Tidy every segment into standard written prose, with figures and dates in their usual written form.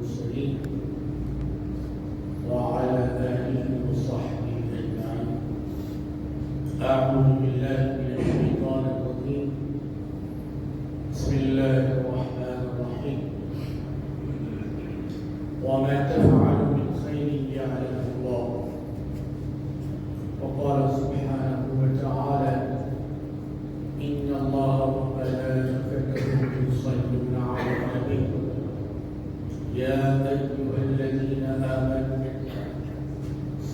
المرسلين وعلى آله وصحبه أجمعين. أعوذ بالله من الشيطان الرجيم. بسم الله الرحمن الرحيم. وما تفعل من خير يعلمه الله. وقال سبحانه وتعالى: إن الله وملائكته يصلون على النبي يا أيها الذين آمنوا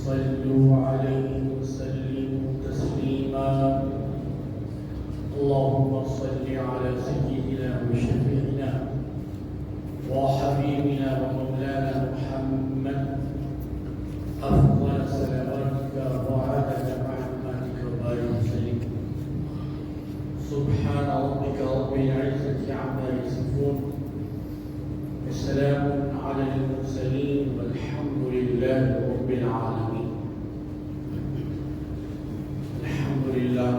صلوا عليه وسلموا تسليما. اللهم صل على سيدنا وشفيعنا وحبيبنا ومولانا محمد أفضل صلواتك وعدد معلوماتك وبارك وسلم. سبحان ربك رب العزة عما يصفون وسلام على المرسلين والحمد لله رب العالمين. الحمد لله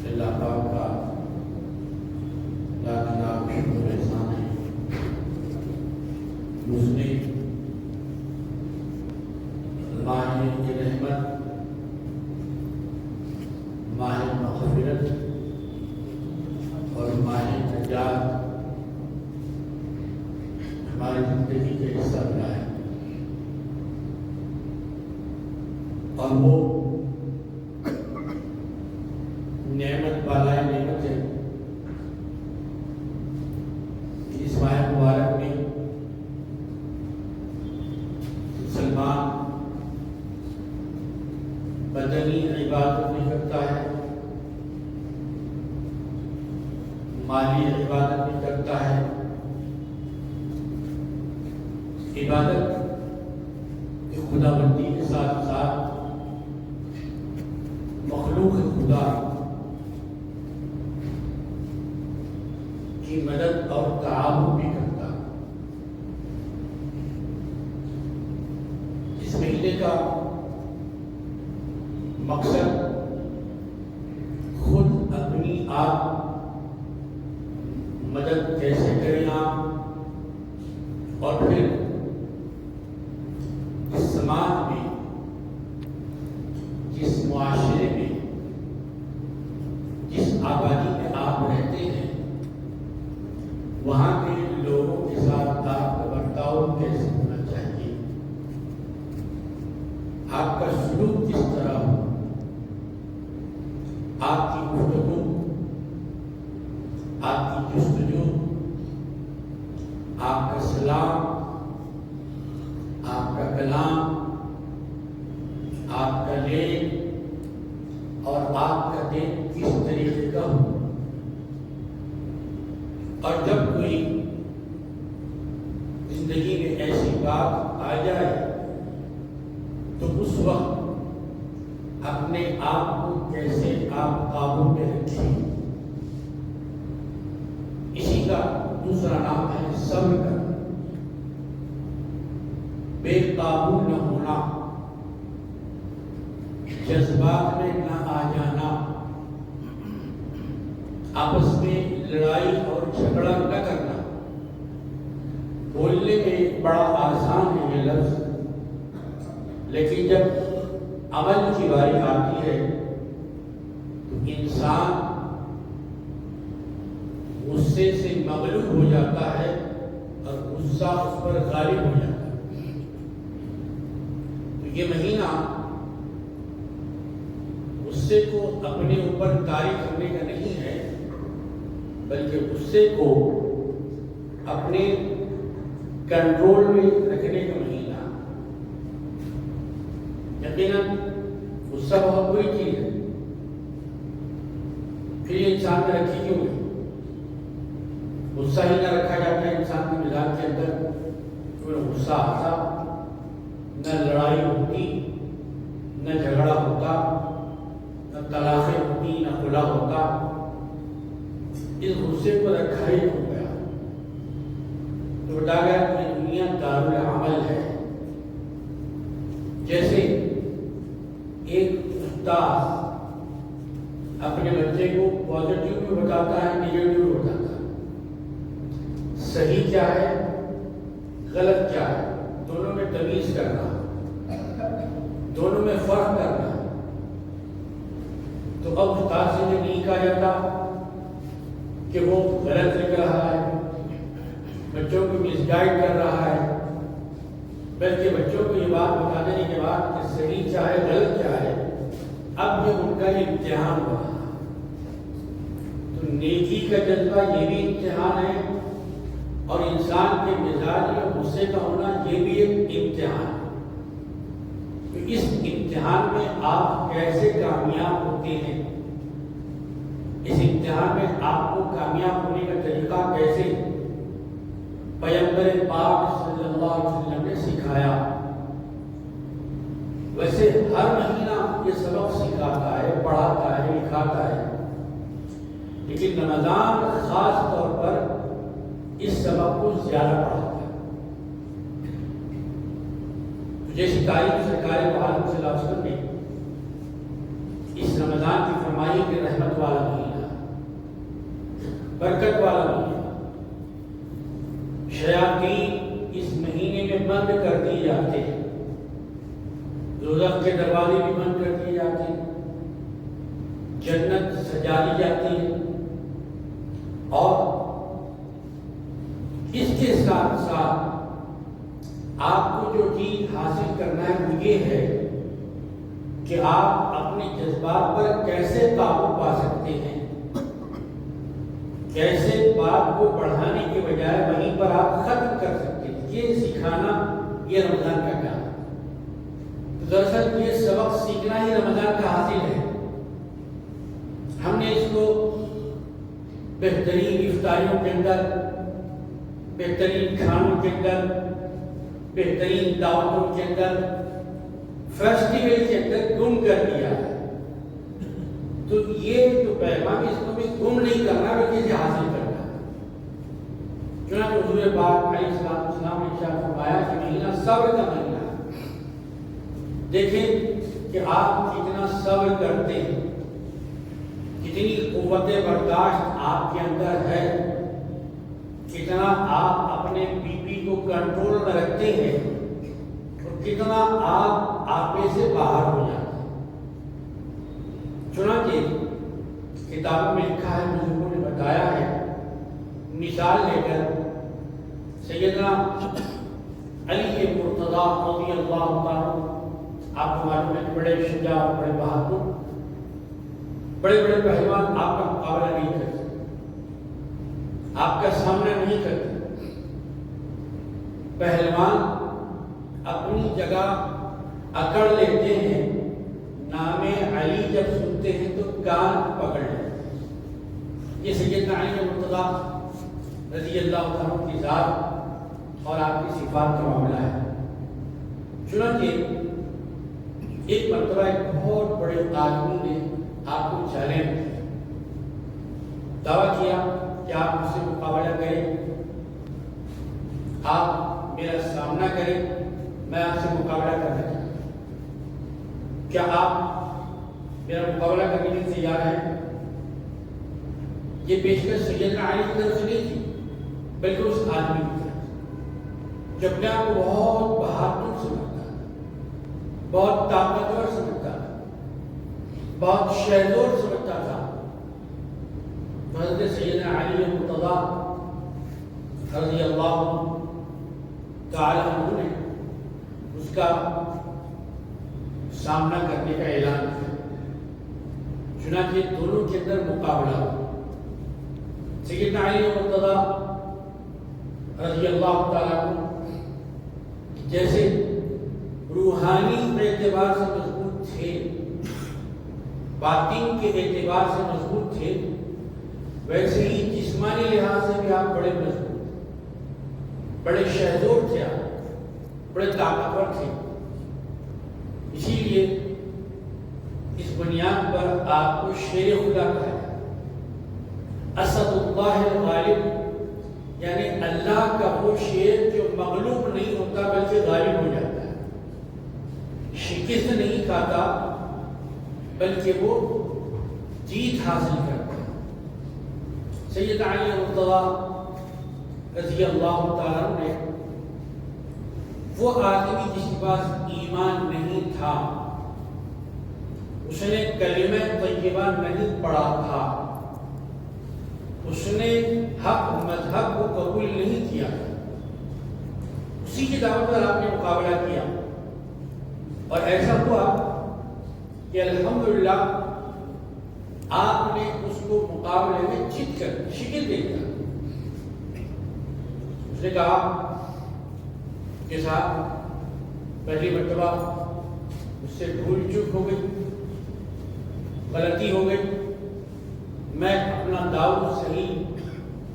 اللہ پاک کا لاکھ لاکھ شکر احسان ہے. اس نے ماہ رحمت، ماہ مغفرت اور ماہ نجات ہماری زندگی کا حصہ بنا ہے، اور وہ نعمت بالائے نعمت ہے کہ اس ماہ مبارک میں مسلمان بدنی عبادت بھی کرتا ہے، مالی عبادت بھی کرتا ہے. عبادت کی خدا بندی کے ساتھ ساتھ مخلوق خدا کی مدد اور تعاون بھی کرتا. اس مہینے کا مقصد خود اپنی آپ مدد کیسے کریں آپ، اور پھر جس سماج میں، جس معاشرے میں، جس آبادی میں آپ رہتے ہیں، وہاں کے لوگوں کے ساتھ آپ کا برتاؤ کیسے ہونا چاہیے، آپ کا سلوک کس طرح ہو، آپ کی گفتگو، آپ کی جستجو، آپ کا سلام، آپ کا کلام، آپ کا لین اور آپ کا دین کس طریقے کا ہو. اور جب کوئی زندگی میں ایسی بات آ جائے تو اس وقت اپنے آپ کو کیسے آپ قابو میں رکھیں. اسی کا دوسرا نام ہے صبر کرنا، بے قابو نہ ہونا، جذبات میں نہ آ جانا، آپس میں لڑائی اور جھگڑا نہ کرنا. بولنے میں بڑا آسان ہے یہ لفظ، لیکن جب عمل کی باری آتی ہے تو انسان غصے سے مغلوب ہو جاتا ہے اور غصہ اس پر غالب ہو جاتا ہے. تو یہ مہینہ غصے کو اپنے اوپر طاری کرنے کا نہیں ہے، بلکہ غصے کو اپنے کنٹرول میں رکھنے کا مہینہ. یقیناً غصہ بہت بری چیز ہے، پھر یہ انسان میں رکھی کیوں ہے؟ غصہ ہی نہ رکھا جاتا ہے انسان کے مزاج کے اندر تو غصہ آتا، نہ لڑائی ہوتی، نہ جھگڑا ہوتا، نہ طلاقیں ہوتی، نہ خلا ہوتا. اس غصے کو رکھا ہی ہو گیا تو بتا گیا کہ دنیا دارالعمل ہے. جیسے ایک استاد اپنے بچے کو پازیٹیو بھی بتاتا ہے، نیگیٹو بھی بتاتا ہے. صحیح کیا ہے غلط کیا ہے، دونوں میں تمیز کرنا، دونوں میں فرق کرنا. تو اب استاد سے نہیں کہا جاتا کہ وہ غلط لکھ رہا ہے، بچوں کو مس گائیڈ کر رہا ہے، بلکہ بچوں کو یہ بات بتا دینے کے بعد کہ صحیح کیا ہے غلط کیا ہے، اب یہ ان کا امتحان ہو رہا ہے. تو نیکی کا جذبہ یہ بھی امتحان ہے، اور انسان کے مزاج میں غصے کا ہونا یہ بھی ایک امتحان ہے. تو اس امتحان میں آپ کیسے کامیاب ہوتے ہیں، اس امتحان میں آپ کو کامیاب ہونے کا طریقہ کیسے پیغمبر پاک صلی اللہ علیہ وسلم نے سکھایا. ویسے ہر مہینہ یہ سبق سکھاتا ہے، پڑھاتا ہے، لکھاتا ہے، لیکن رمضان خاص طور پر اس سبق کو زیادہ پڑھاتا ہے. جیسی تعریف سرکار دو عالم صلی اللہ علیہ وسلم نے اس رمضان کی فرمائی کہ رحمت والا مہینہ، برکت والا مہینہ، شیاطین اس مہینے میں بند کر دیے جاتے ہیں، دوزخ کے دروازے بھی بند کر دیے جاتے ہیں، جنت سجا دی جاتی ہے. اور اس کے ساتھ ساتھ آپ کو جو چیز حاصل کرنا ہے وہ یہ ہے کہ آپ اپنے جذبات پر کیسے قابو پا سکتے ہیں، کیسے بات کو بڑھانے کے بجائے وہیں پر آپ ختم کر سکتے ہیں. یہ سکھانا یہ رمضان کا کام ہے. تو دراصل یہ سبق سیکھنا ہی رمضان کا حاصل ہے. ہم نے اس کو بہترین افطاریوں کے اندر، بہترین کھانوں کے اندر، بہترین دعوتوں کے اندر، فیسٹیول کے اندر گم کر دیا ہے. تو یہ جو پیغام اس کو بھی گم نہیں کرنا بلکہ اسے حاصل کرنا ہے. چنانچہ حضور پاک علیہ السلام نے ارشاد فرمایا کہ مہینہ صبر کا مہینہ ہے. دیکھیں کہ آپ کتنا صبر کرتے ہیں، کتنی قوت برداشت آپ کے اندر ہے، کتنا آپ اپنے بی پی کو کنٹرول میں رکھتے ہیں، اور کتنا آپ آپے سے باہر ہو جاتے ہیں. چنانچہ کتابوں میں لکھا ہے، بزرگوں نے بتایا ہے، مثال لے کر سیدنا علی مرتضیٰ رضی اللہ عنہ، آپ کو معلوم ہے کہ بڑے شجاع اور بڑے بہادر، بڑے بڑے پہلوان آپ کا مقابلہ نہیں کرتے، آپ کا سامنا نہیں کرتے. پہلوان اپنی جگہ اکڑ لیتے ہیں، نام علی جب سنتے ہیں تو کان پکڑ لیتے ہیں. یہ سیدنا علی مرتضیٰ رضی اللہ عنہ کی ذات اور آپ کی صفات کا معاملہ ہے. چنانچہ ایک مرتبہ ایک بہت بڑے آدمی نے آپ کو چیلنج دعویٰ کیا کہ آپ مجھ سے مقابلہ کریں، آپ میرا سامنا کریں، میں آپ سے مقابلہ کرنا چاہتا ہوں. کیا آپ میرا مقابلہ کرنے کے لیے تیار ہیں؟ یہ پیشکش سیدنا علی کی طرف سے نہیں تھی بلکہ اس آدمی کی طرف سے، جو اپنے آپ کو بہت بہادر سمجھتا تھا، بہت طاقتور سمجھتا تھا، بہت شہزور سمجھتا تھا. حضرت سیدنا علی مرتضیٰ رضی اللہ تعالی عنہ نے اس کا سامنا کرنے کا اعلان کیا. چنانچہ دونوں کے اندر مقابلہ ہوا. سیدنا علی مرتضیٰ رضی اللہ تعالیٰ عنہ جیسے روحانی اعتبار سے مضبوط تھے، باطن کے اعتبار سے مضبوط تھے، ویسے ہی جسمانی لحاظ سے بھی آپ بڑے مضبوط تھے، بڑے شہزور تھے، آپ بڑے طاقتور تھے. اسی لیے اس بنیاد پر آپ کو شیر خدا کہا ہے. اسد اللہ الغالب، یعنی اللہ کا وہ شیر جو مغلوب نہیں ہوتا بلکہ غالب ہو جاتا ہے، شکست نہیں کھاتا بلکہ وہ جیت حاصل کرتا ہے. سیدنا علی مرتضیٰ رضی اللہ تعالیٰ نے وہ آدمی جس کے پاس ایمان نہیں تھا، اس نے کلمہ طیبہ نہیں پڑھا تھا، اس نے حق مذہب کو قبول نہیں کیا، اسی کی دعوت پر آپ نے مقابلہ کیا، اور ایسا ہوا کہ الحمدللہ آپ نے اس کو مقابلے میں جیت کر شکست دے دیا۔ اس نے کہا کہ صاحب پہلی مرتبہ مجھ سے بھول چوک ہو گئی، غلطی ہو گئی، میں اپنا داؤ صحیح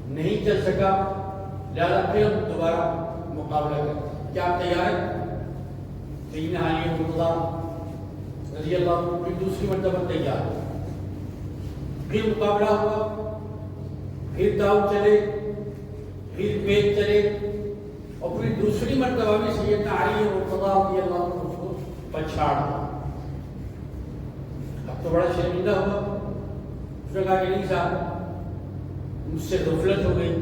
نہیں چل سکا، لہذا پھر ہم دوبارہ مقابلہ کریں، کیا آپ تیار ہیں؟ سیدنا علی مرتضیٰ رضی اللہ عنہ پھر دوسری مرتبہ تیار، پھر مقابلہ ہوا، پھر داؤ چلے، پھر پیچ چلے، اور پھر دوسری مرتبہ میں سیدنا علی مرتضیٰ رضی اللہ عنہ اس کو پچھاڑ دیا۔ اب تو بڑا شرمندہ ہوا، اس نے کہا کہ نہیں صاحب مجھ سے غفلت ہو گئی،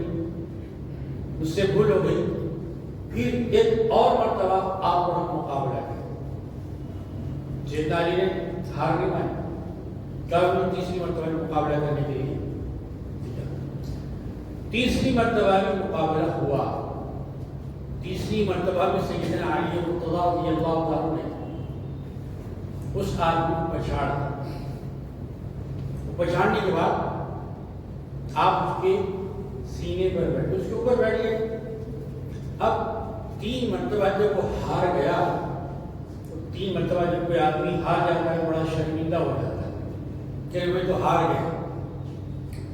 مجھ سے بھول ہو گئی، پھر ایک اور مرتبہ آپ کو ہم مقابلہ کیا۔ سیدنا علی نے ہار نہیں مانی، کہا تیسری مرتبہ میں مقابلہ کرنے کے لیے، تیسری مرتبہ میں مقابلہ ہوا، تیسری مرتبہ میں سیدنا علی مرتضیٰ رضی اللہ عنہ نے اس آدمی کو پچھاڑ دیا۔ پچھاڑنے کے بعد آپ اس کے سینے پر بیٹھے، اس کے اوپر بیٹھ گئے۔ اب تین مرتبہ جب وہ ہار گیا، تو تین مرتبہ جب کوئی آدمی ہار جاتا ہے بڑا شرمندہ ہو جاتا ہے کہ میں تو ہار گیا،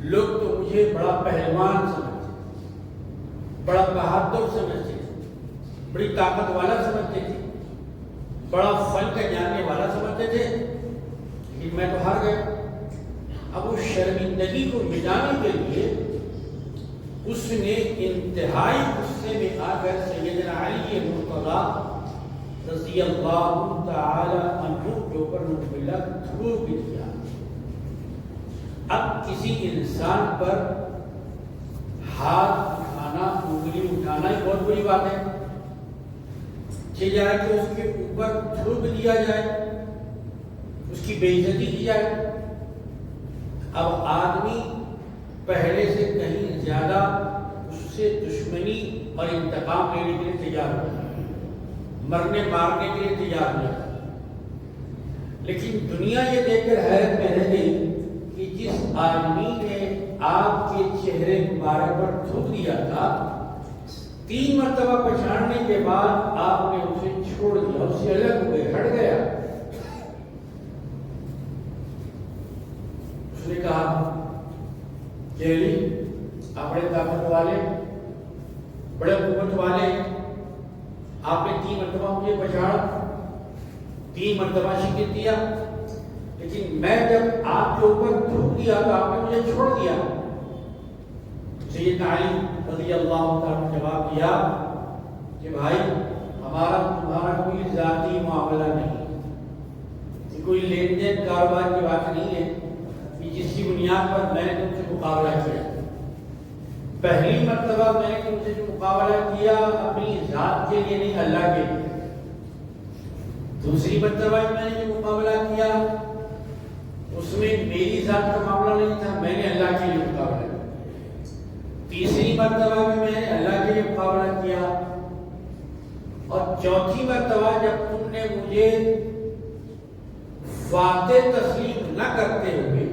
لوگ تو مجھے بڑا پہلوان سمجھتے، بڑا بہادر سمجھتے، بڑی طاقت والا سمجھتے تھے، بڑا فن کا جاننے والا سمجھتے تھے، لیکن میں تو ہار گیا۔ اب اس شرمندگی کو مٹانے کے لیے اس نے انتہائی غصے میں آ کر سیدنا علی مرتضیٰ رضی اللہ تعالی عنہ کے اوپر باللہ تھوک دیا۔ اب کسی انسان پر ہاتھ اٹھانا، انگلی اٹھانا ہی بہت بڑی بات ہے، چاہیے جائے کہ اس کے اوپر تھوک دیا جائے، اس کی بے عزتی کی جائے۔ اب آدمی پہلے سے کہیں زیادہ اس سے دشمنی اور انتقام لینے کے لیے تیار ہو جاتا ہے، مرنے مارنے کے لیے تیار ہو جاتا ہے، لیکن دنیا یہ دیکھ کر حیرت میں رہ گئی کہ جس آدمی نے آپ کے چہرے مبارک پر تھوک دیا تھا، تین مرتبہ پچھاڑنے کے بعد آپ نے اسے چھوڑ دیا، اس سے الگ ہو گئے، ہٹ گیا۔ اس نے کہا کہ علی آپ بڑے طاقت والے، بڑے قوت والے، آپ نے تین مرتبہ مجھے پچھاڑا، تین مرتبہ شکست دیا، لیکن میں جب آپ کے اوپر تھوک دیا تو آپ نے مجھے چھوڑ دیا۔ سیدنا علی رضی اللہ تعالیٰ نے جواب دیا کہ بھائی ہمارا تمہارا کوئی ذاتی معاملہ نہیں، یہ کوئی لین دین کاروبار کی بات نہیں ہے کہ جس کی بنیاد پر میں نے تم سے مقابلہ کیا۔ پہلی مرتبہ میں نے تم سے جو مقابلہ کیا اپنی ذات کے لیے نہیں، اللہ کے لیے۔ دوسری مرتبہ میں نے جو مقابلہ کیا اس میں میری ذات کا معاملہ نہیں تھا، میں نے اللہ کے لیے مقابلہ کیا۔ تیسری مرتبہ میں نے اللہ کے لیے مقابلہ کیا، اور چوتھی مرتبہ جب تم نے مجھے فاتح تسلیم نہ کرتے ہوئے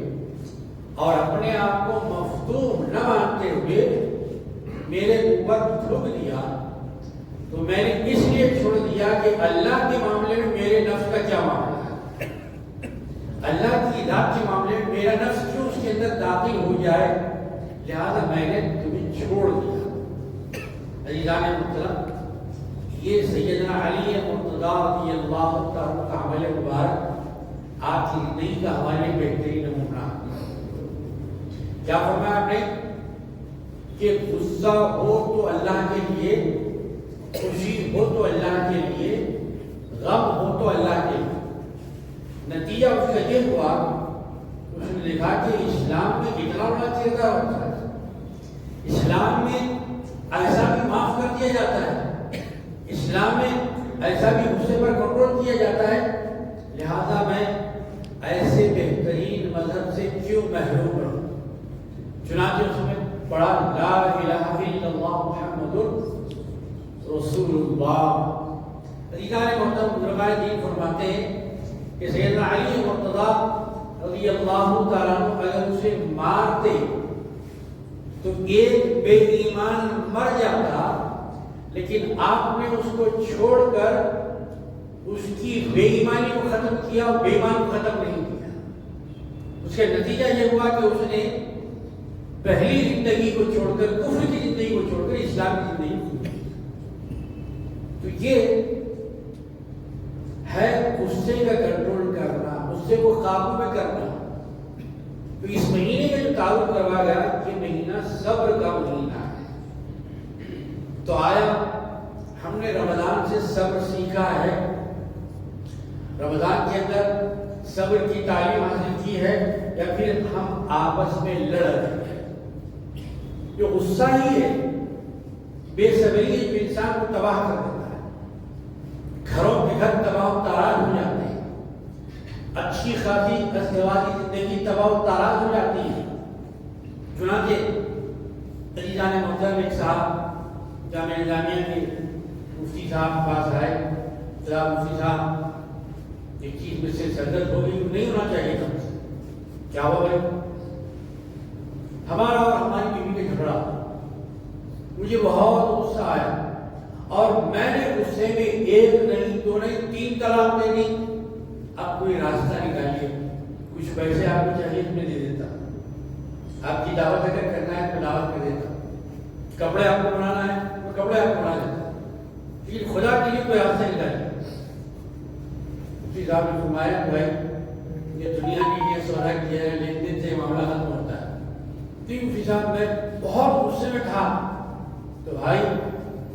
اور اپنے آپ کو مفتون نہ مانتے ہوئے میرے اوپر تھوک دیا، تو میں نے اس لیے چھوڑ دیا کہ اللہ کے معاملے میں میرے نفس کا کیا معاملہ ہے، اللہ کی ذات کے معاملے میں میرا نفس کیوں اس کے اندر داخل ہو جائے، لہذا میں نے تمہیں چھوڑ دیا۔ عزیزان محترم، یہ سیدنا علی مرتضیٰ رضی اللہ تعالیٰ کا عمل مبارک آپ کی زندگی کا ہمارے بہترین نمونہ۔ کیا فرمایا آپ نے کہ غصہ ہو تو اللہ کے لیے، خوشی ہو تو اللہ کے لیے، غم ہو تو اللہ کے لیے۔ نتیجہ اس کا یہ ہوا، اس نے لکھا کہ اسلام میں کتنا بڑا کردار ہوتا ہے، اسلام میں ایسا بھی معاف کر دیا جاتا ہے، اسلام میں ایسا بھی غصے پر کنٹرول کیا جاتا ہے، لہذا میں ایسے بہترین مذہب سے کیوں محروم رہوں؟ چنانچہ اس میں پڑھا لا الہ الا اللہ محمد رسول اللہ۔ عزیزان محترم، علماء دین فرماتے ہیں کہ سیدنا علی مرتضیٰ رضی اللہ تعالیٰ عنہ اگر اسے مارتے تو ایک بے ایمان مر جاتا، لیکن آپ نے اس کو چھوڑ کر اس کی بے ایمانی کو ختم کیا اور بے ایمان کو ختم نہیں کیا۔ اس کا نتیجہ یہ ہوا کہ اس نے پہلی زندگی کو چھوڑ کر، کفر کی زندگی کو چھوڑ کر اسلام کی زندگی کو چھوڑ۔ تو یہ ہے غصے کا کنٹرول کرنا، غصے کو قابو میں کرنا۔ تو اس مہینے کا جو تعارف کروایا گیا، یہ مہینہ صبر کا مہینہ ہے۔ تو آیا ہم نے رمضان سے صبر سیکھا ہے، رمضان کے اندر صبر کی تعلیم حاصل کی ہے، یا پھر ہم آپس میں لڑ رہے ہیں؟ جو غصہ ہی ہے، بے صبری جو انسان کو تباہ کر دیتا ہے، گھروں کے گھر تباہ و تاراج ہو جاتے ہیں، اچھی خاصی ازدواجی زندگی تباہ و تاراج ہو جاتی ہے۔ چنانچہ عزیزان محترم، ایک صاحب جامعہ نظامیہ کے مفتی صاحب پاس آئے، جناب مفتی صاحب ایک چیز میں سے سرگرد ہو گئی، نہیں ہونا چاہیے تھا۔ کیا ہوا بھائی؟ ہمارا اور ہماری بیوی کا جھگڑا، مجھے بہت غصہ آیا اور میں نے غصے میں ایک نہیں، دو نہیں، 3 طلاق دے دی۔ اب کوئی راستہ نکالیے، کچھ پیسے آپ کو چاہیے تو میں دے دیتا، آپ کی دعوت اگر کرنا ہے تو دعوت کر دیتا، کپڑے آپ کو بنانا ہے تو کپڑے آپ کو بنا دیتا، لیکن خدا کے لیے کوئی راستہ نکالیے۔ مفتی صاحب نے فرمایا بھائی یہ دنیا کی یہ سودا کیا ہے، لین دین سے معاملہ ختم ہوتا ہے۔ مفتی صاحب میں بہت غصے میں تھا، تو بھائی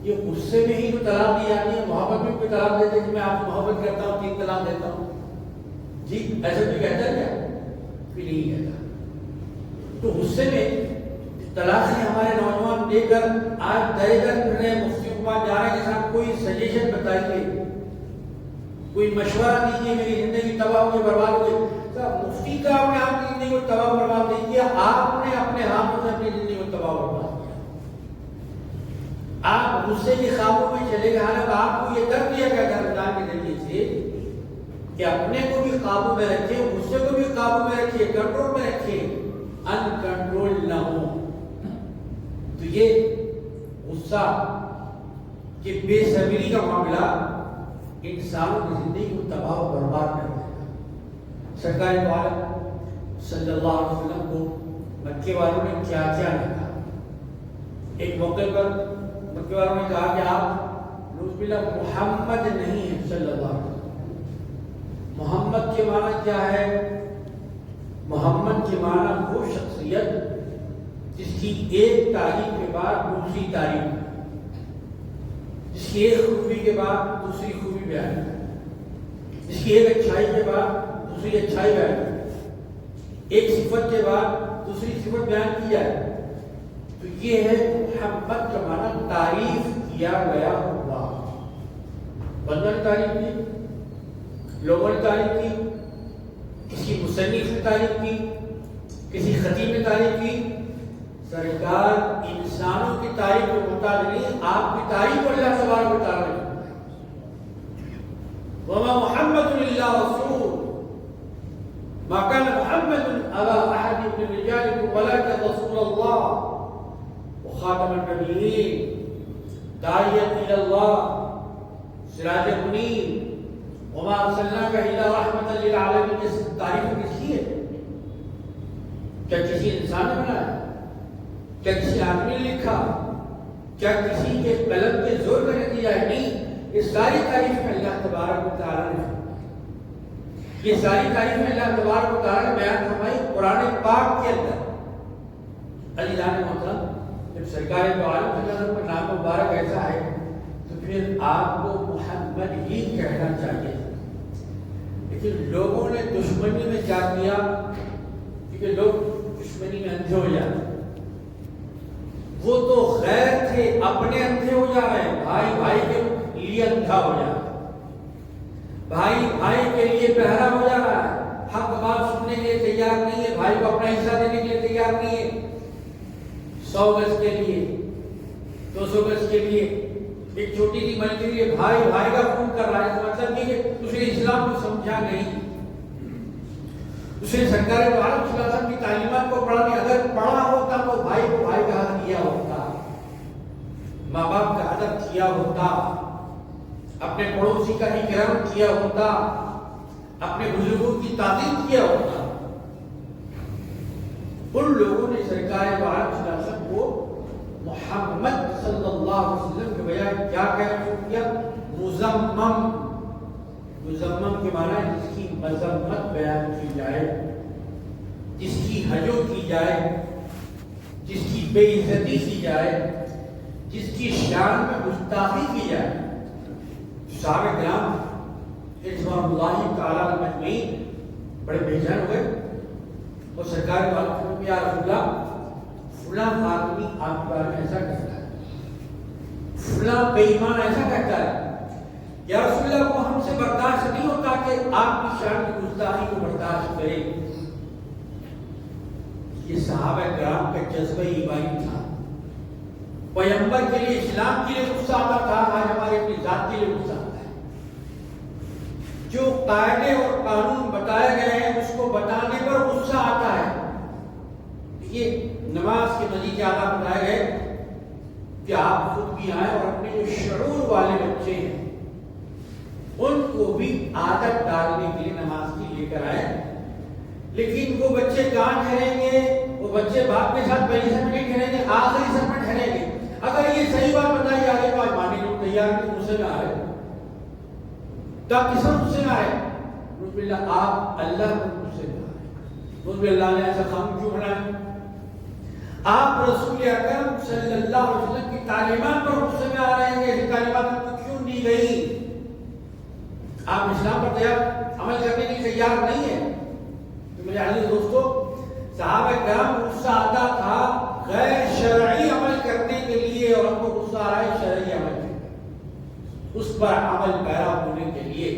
یہ غصے میں ہی جو طلاق دی جاتی ہے، محبت میں کوئی طلاق دیتے کہ میں آپ سے محبت کرتا ہوں 3 طلاق دیتا ہوں؟ جی ایسا کوئی کہتا ہے کیا؟ کوئی نہیں کہتا۔ تو غصے میں طلاق سے ہمارے نوجوان لے کر آج در در پھر رہے، مفتیوں کے پاس جا رہے ہیں کہ صاحب کوئی سجیشن بتائیے، کوئی مشورہ دیجیے، میری زندگی تباہ ہو گئی، برباد ہو گئی۔ مفتی کا آپ نے آپ کی زندگی کو تباہ برباد نہیں کیا، آپ نے اپنے ہاتھوں سے اپنی زندگی کو تباہ برباد کیا۔ آپ غصے کے خوابوں میں چلے گئے، حالانکہ آپ کو یہ کر دیا گیا رمضان کے ذریعے سے کہ اپنے کو بھی قابو میں رکھے، غصے کو بھی قابو میں رکھے، کنٹرول میں رکھے، ان کنٹرول نہ ہو۔ تو یہ غصہ کہ بے صبری کا معاملہ انسانوں کی زندگی کو تباہ و برباد کر دے گا۔ سرکار دو عالم صلی اللہ علیہ وسلم کو مکے والوں نے کیا کیا کہا؟ ایک موقع پر مکے والوں نے کہا کہ آپ نعوذ باللہ محمد نہیں ہیں صلی اللہ علیہ وسلم۔ محمد کے معنی کیا ہے؟ محمد کے معنی وہ شخصیت جس کی ایک تعریف کے بعد دوسری تعریف، جس کی ایک خوبی کے بعد دوسری خوبی بیان ہے، جس کی ایک اچھائی کے بعد دوسری اچھائی بیان ہے، ایک صفت کے بعد دوسری صفت بیان کی جائے۔ تو یہ ہے محمد کا معنی تعریف کیا گیا ہوا۔ بندہ نے تعریف کی، لوگوں نے تعریف کی، کسی مصنف نے تعریف کی، کسی خطیب نے تعریف کی۔ سرکار انسانوں کی تعریف کے محتاج نہیں، آپ کی تعریف کو اللہ تبارک و تعالیٰ نے کی۔ وما محمد الا رسول ما كان محمد ابا احد من رجالكم ولكن رسول الله وخاتم النبيين داعيا الى الله سراج منير وما ارسلناك الا رحمة للعالمين۔ اس تعریف کس کی ہے؟ کیا کسی انسان نے بنایا؟ کیا کسی آدمی نے لکھا؟ کیا کسی کے قلم کے زور کا نتیجہ ہے؟ نہیں، یہ ساری تعریف میں اللہ تبارک و تعالیٰ نے، یہ ساری تعریف میں اللہ تبارک و تعالیٰ نے بیان فرمائی قرآن پاک کے اندر۔ عزیزان محترم، جب سرکار دو عالم صلی اللہ علیہ وسلم کا نام مبارک ایسا ہے تو پھر آپ کو محمد ہی کہنا چاہیے۔ لیکن لوگوں نے دشمنی میں کیا کیا؟ کیونکہ لوگ دشمنی میں اندھے ہو جاتے، وہ تو غیر تھے، اپنے اندھے ہو جا رہے ہیں، بھائی بھائی کے لیے اندھا ہو جا رہا ہے۔ بھائی بھائی کے لیے پہرا ہو جا رہا ہے، حق بات سننے کے لیے تیار نہیں ہے، بھائی کو اپنا حصہ دینے کے لیے تیار نہیں ہے۔ 100 گز کے لیے، 200 گز کے لیے ایک چھوٹی سی مجبوری ہے، بھائی بھائی کا خون کر رہا ہے۔ مطلب یہ کہ اس نے اسلام کو سمجھا نہیں، اس نے سرکار دو عالم صلی اللہ علیہ وسلم کی تعلیمات کو پڑھا نہیں۔ اگر پڑھا ہوتا تو بھائی کو بھائی کا حق کیا ہوتا، ماں باپ کا ادب کیا ہوتا، اپنے پڑوسی کا اکرام کیا ہوتا، اپنے بزرگوں کی تعظیم کیا ہوتا۔ ان لوگوں نے سرکار دو عالم صلی اللہ علیہ وسلم کو محمد صلی اللہ علیہ وسلم کے بجائے کیا کیا؟ مزمم۔ مزمم کے معنی ہے جس کی مذمت بیان کی جائے، جس کی حجو کی جائے، جس کی بے عزتی کی جائے، جس کی شان میں گستاخی کی جائے۔ صحابہ کرام رضوان اللہ تعالیٰ اجمعین بڑے بے چین ہو گئے اور سرکار دو عالم صلی اللہ علیہ وسلم، یا رسول اللہ فلاں آدمی آپ کے بارے میں ایسا کہتا ہے، فلاں بے ایمان ایسا کہتا ہے، یا رسول اللہ کو ہم سے برداشت نہیں ہوتا کہ آپ کی شان کی گستاخی کو برداشت کرے۔ یہ صحابہ کرام کا جذبہ ایمانی تھا۔ پیغمبر کے لیے، اسلام کے لیے غصہ آتا تھا، آج ہمارے اپنی ذات کے لیے غصہ آتا ہے۔ جو قاعدے اور قانون بتائے گئے ہیں اس کو بتانے پر غصہ آتا ہے۔ یہ نماز کے مزید زیادہ بتائے گئے کہ آپ خود بھی آئیں اور اپنے جو شعور والے بچے ہیں ان کو بھی عادت ڈالنے کے لیے نماز کی لے کر آئے۔ لیکن وہ بچے کہاں ٹھہریں گے؟ وہ بچے باپ کے ساتھ پہلی سب میں ٹھہریں گے، آخری سب میں ٹھہریں گے۔ اگر یہ صحیح بات بتائی آگے تو آج مانے لوگ تیار نہیں، غصے میں آ رہے کس غصے میں آئے؟ رسول اللہ آپ اللہ کو غصے میں آئے، رسول اللہ نے ایسا خام کیوں بنایا؟ آپ رسول اکرم صلی اللہ علیہ وسلم کی تعلیمات پر غصے میں آ رہے ہیں، ایسی تعلیمات کو کیوں دی گئی؟ آپ اسلام پر تیار عمل کرنے کی تیار نہیں ہے۔ تو میرے عزیز دوستو، صحابہ کرام غصہ آتا تھا غیر شرعی عمل کرنے کے لیے، اور ہم کو غصہ آ رہا ہے شرعی عمل کرنے، اس پر عمل پیرا ہونے کے لیے۔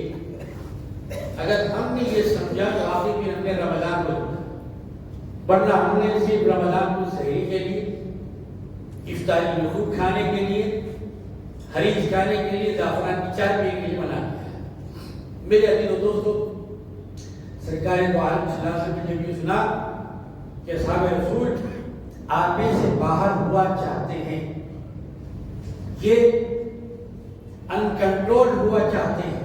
اگر ہم نے یہ سمجھا تو آخر میں ہم نے رمضان کو، ورنہ ہم نے صرف رمضان کو سحری کے لیے، افطاری میں خوب کھانے کے لیے، حریص کھانے کے لیے، زعفران کی چائے پینے کے لیے بنا دیا۔ میرے عزیز دوستو، سرکار دو عالم صلی اللہ علیہ وسلم نے جب یہ سنا کہ اصحاب رسول آپے سے باہر ہوا چاہتے ہیں، یہ انکنٹرول ہوا چاہتے ہیں،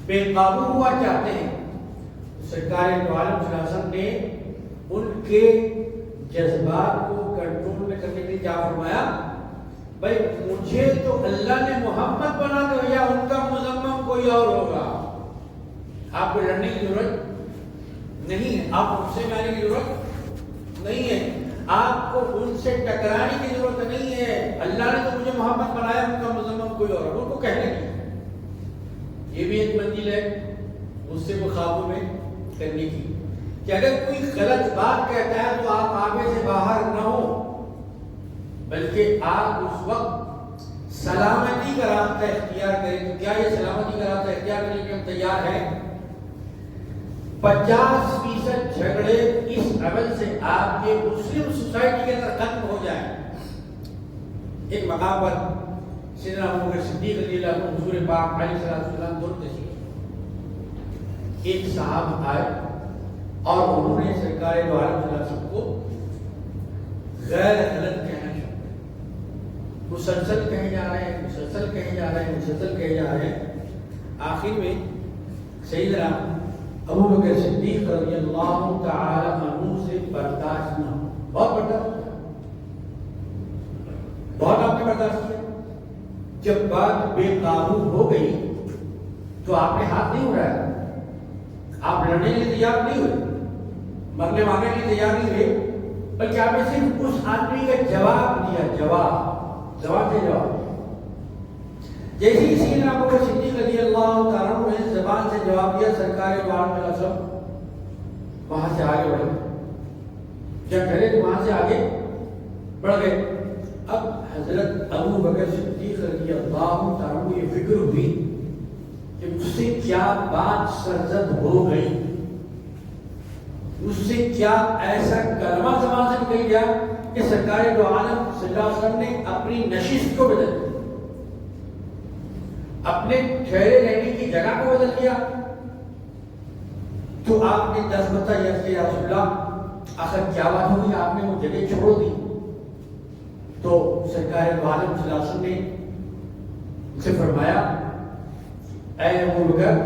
بے قابو ہوا چاہتے ہیں، سرکار دو عالم صلی اللہ علیہ وسلم نے ان کے جذبات کو کنٹرول میں کرنے کے لیے کیا فرمایا؟ بھائی مجھے تو اللہ نے محمد بنا دو، یا ان کا مزمم کوئی اور ہوگا۔ آپ کو لڑنے کی ضرورت نہیں ہے، آپ غصے میں آنے کی ضرورت نہیں ہے، آپ کو ان سے ٹکرانے کی ضرورت نہیں ہے۔ اللہ نے تو مجھے محمد بنایا، ان کا مزمم کوئی اور ہوگا، ان کو کہنے کی۔ یہ بھی ایک منزل ہے غصے کو قابو میں کرنے کی، کہ اگر کوئی غلط بات کہتا ہے تو آپ آگے سے باہر نہ ہو، بلکہ آپ اس وقت سلامتی کا راستہ اختیار کریں۔ تو کیا یہ سلامتی کا راستہ اختیار کرنے کے ہم تیار ہیں؟ 50% جھگڑے اس عمل سے آپ کے مسلم سوسائٹی کے اندر ختم ہو جائیں۔ ایک مقام پر سیدنا ابوبکر صدیق رضی اللہ عنہ حضور پاک علیہ السلام دور تشریف، ایک صاحب آئے اور انہوں نے سرکار دو عالم صلی اللہ علیہ وسلم کو غیر غلط کہنا شروع کیا، مسلسل کہے جا رہے ہیں، مسلسل کہے جا رہے ہیں، مسلسل کہے جا رہے ہیں۔ آخر میں سیدنا ابوبکر صدیق رضی اللہ تعالی عنہ سے برداشت نہ ہو، بہت برداشت کیا، بہت آپ نے برداشت کیا۔ جب بات بے قابو ہو گئی تو آپ نے ہاتھ نہیں اٹھایا، آپ لڑنے کے لیے تیار نہیں ہوئے، مرنے مارنے کے لیے تیار نہیں ہوئے، بلکہ آپ نے صرف اس آدمی کا جواب دیا، جواب سے جواب دیا۔ جیسے ہی سیدنا ابوبکر صدیق رضی اللہ تعالیٰ عنہ نے زبان سے جواب دیا، سرکار دو عالم صلی اللہ علیہ وسلم وہاں سے آگے بڑھے، جب ٹھہرے تو وہاں سے آگے بڑھ گئے۔ اب حضرت ابوبکر صدیق رضی اللہ تعالیٰ عنہ یہ فکر ہوئی کہ مجھ سے کیا بات سرزد ہو گئی، مجھ سے کیا ایسا کلمہ زبان سے نکل گیا کہ سرکار دو عالم صلی اللہ علیہ وسلم نے اپنی نشست کو بدل دیا، اپنے ٹھہرے رہنے کی جگہ کو بدل دیا۔ تو آپ نے 10 مرتبہ یاد کیا، یا رسول اللہ آخر کیا بات ہوگی، آپ نے وہ جگہ چھوڑ دی؟ تو سرکار دو عالم صلی اللہ علیہ وسلم نے ان سے فرمایا، اے ابو بکر،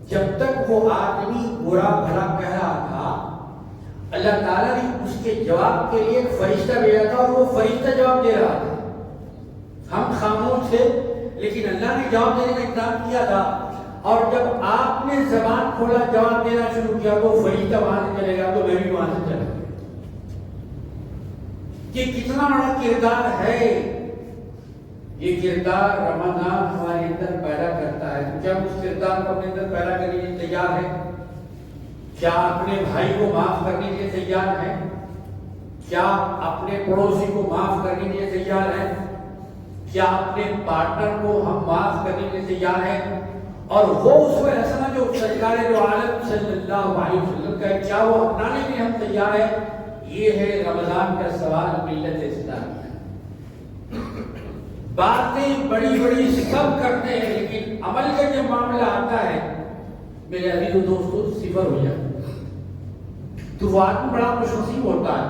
جب تک وہ آدمی برا بھلا کہہ رہا تھا، اللہ تعالیٰ نے اس کے جواب کے لیے ایک فرشتہ بھیجا تھا، اور وہ فرشتہ جواب دے رہا تھا۔ ہم خاموش تھے، لیکن اللہ نے جواب دینے کا انتظام کیا تھا، اور جب آپ نے زبان کھولا جواب دینا شروع کیا، وہ فرشتہ وہاں سے چلے گا تو میں بھی وہاں سے چلا گیا۔ یہ کتنا بڑا کردار ہے، یہ کردار رمضان ہمارے اندر پیدا کرتا ہے۔ کیا ہم اس کردار کو اپنے اندر پیدا کرنے کے لیے تیار ہے؟ کیا اپنے بھائی کو معاف کرنے کے لیے تیار ہے؟ کیا اپنے پڑوسی کو معاف کرنے کے لیے تیار ہے؟ کیا اپنے پارٹنر کو ہم معاف کرنے کے لیے تیار ہیں؟ اور وہ اسوہ حسنہ جو سرکار دو عالم صلی اللہ علیہ وسلم کا ہے، کیا وہ اپنانے کے لیے ہم تیار ہیں؟ یہ ہے رمضان کا سوال ملت اسلامیہ۔ باتیں بڑی بڑی سب کرتے ہیں، لیکن عمل کا جب معاملہ آتا ہے میرے عزیز و دوستو صفر ہو جاتا ہے۔ تو وہ آدمی بڑا خوش نصیب ہوتا ہے